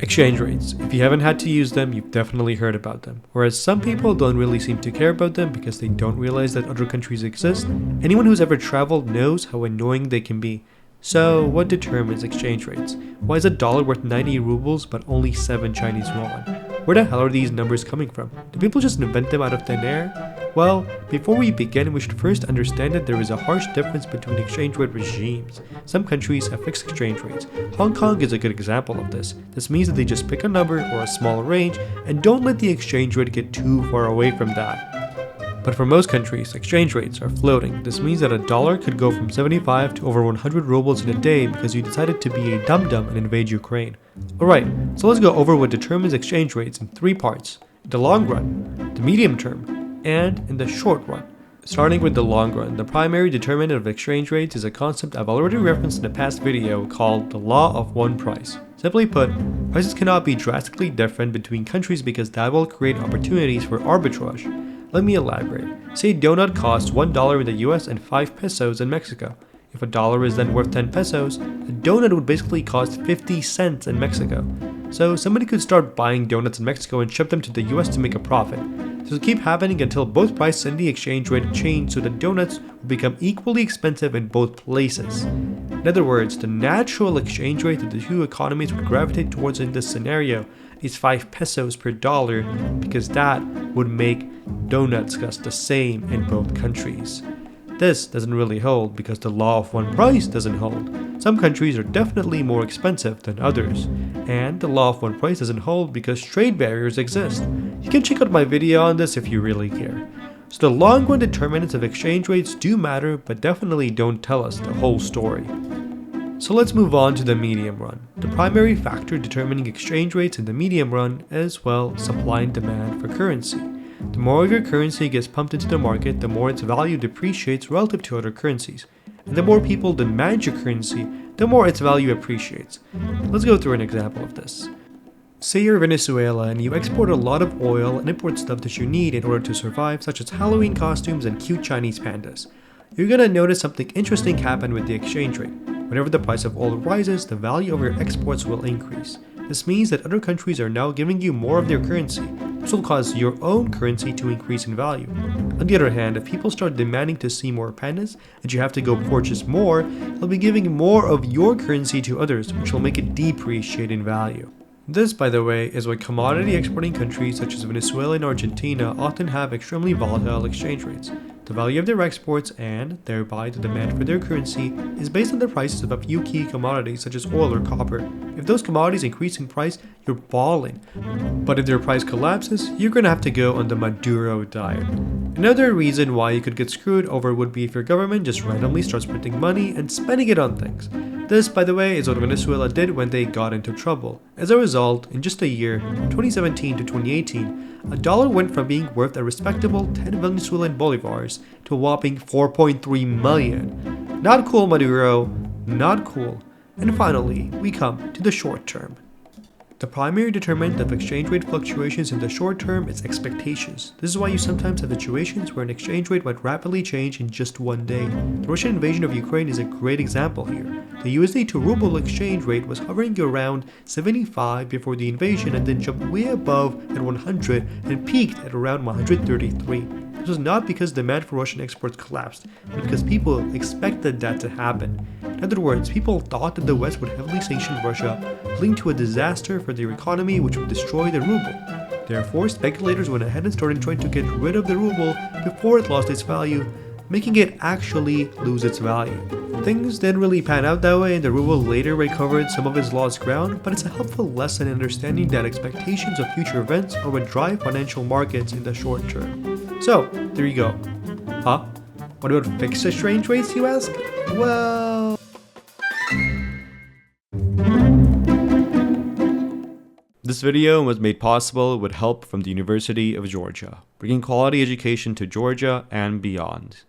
Exchange rates. If you haven't had to use them, you've definitely heard about them. Whereas some people don't really seem to care about them because they don't realize that other countries exist, anyone who's ever traveled knows how annoying they can be. So, what determines exchange rates? Why is a dollar worth 90 rubles but only 7 Chinese yuan? Where the hell are these numbers coming from? Do people just invent them out of thin air? Well, before we begin, we should first understand that there is a harsh difference between exchange rate regimes. Some countries have fixed exchange rates. Hong Kong is a good example of this. This means that they just pick a number or a small range and don't let the exchange rate get too far away from that. But for most countries, exchange rates are floating. This means that a dollar could go from 75 to over 100 rubles in a day because you decided to be a dum-dum and invade Ukraine. Alright, so let's go over what determines exchange rates in 3 parts. In the long run, the medium term, and in the short run. Starting with the long run, the primary determinant of exchange rates is a concept I've already referenced in a past video called the law of one price. Simply put, prices cannot be drastically different between countries because that will create opportunities for arbitrage. Let me elaborate. Say a donut costs $1 in the US and 5 pesos in Mexico. If a dollar is then worth 10 pesos, a donut would basically cost 50 cents in Mexico. So somebody could start buying donuts in Mexico and ship them to the US to make a profit. This will keep happening until both price and the exchange rate change so that donuts will become equally expensive in both places. In other words, the natural exchange rate that the two economies would gravitate towards in this scenario is 5 pesos per dollar because that would make donuts cost the same in both countries. This doesn't really hold because the law of one price doesn't hold. Some countries are definitely more expensive than others, and the law of one price doesn't hold because trade barriers exist. You can check out my video on this if you really care. So the long run determinants of exchange rates do matter, but definitely don't tell us the whole story. So let's move on to the medium run. The primary factor determining exchange rates in the medium run is, well, supply and demand for currency. The more of your currency gets pumped into the market, the more its value depreciates relative to other currencies. And the more people demand your currency, the more its value appreciates. Let's go through an example of this. Say you're Venezuela and you export a lot of oil and import stuff that you need in order to survive, such as Halloween costumes and cute Chinese pandas. You're gonna notice something interesting happen with the exchange rate. Whenever the price of oil rises, the value of your exports will increase. This means that other countries are now giving you more of their currency. This will cause your own currency to increase in value. On the other hand, if people start demanding to see more pandas and you have to go purchase more, they'll be giving more of your currency to others, which will make it depreciate in value. This, by the way, is why commodity exporting countries such as Venezuela and Argentina often have extremely volatile exchange rates. The value of their exports and, thereby, the demand for their currency is based on the prices of a few key commodities such as oil or copper. If those commodities increase in price, you're balling. But if their price collapses, you're gonna have to go on the Maduro diet. Another reason why you could get screwed over would be if your government just randomly starts printing money and spending it on things. This, by the way, is what Venezuela did when they got into trouble. As a result, in just a year, from 2017 to 2018, a dollar went from being worth a respectable 10 Venezuelan bolivars to a whopping 4.3 million. Not cool, Maduro. Not cool. And finally, we come to the short term. The primary determinant of exchange rate fluctuations in the short term is expectations. This is why you sometimes have situations where an exchange rate might rapidly change in just one day. The Russian invasion of Ukraine is a great example here. The USD to ruble exchange rate was hovering around 75 before the invasion and then jumped way above at 100 and peaked at around 133. This was not because demand for Russian exports collapsed, but because people expected that to happen. In other words, people thought that the West would heavily sanction Russia, leading to a disaster for their economy which would destroy the ruble. Therefore, speculators went ahead and started trying to get rid of the ruble before it lost its value, making it actually lose its value. Things didn't really pan out that way and the ruble later recovered some of its lost ground, but it's a helpful lesson in understanding that expectations of future events are what drive financial markets in the short term. So, there you go. Huh? What about fixed exchange rates, you ask? Well... This video was made possible with help from the University of Georgia, bringing quality education to Georgia and beyond.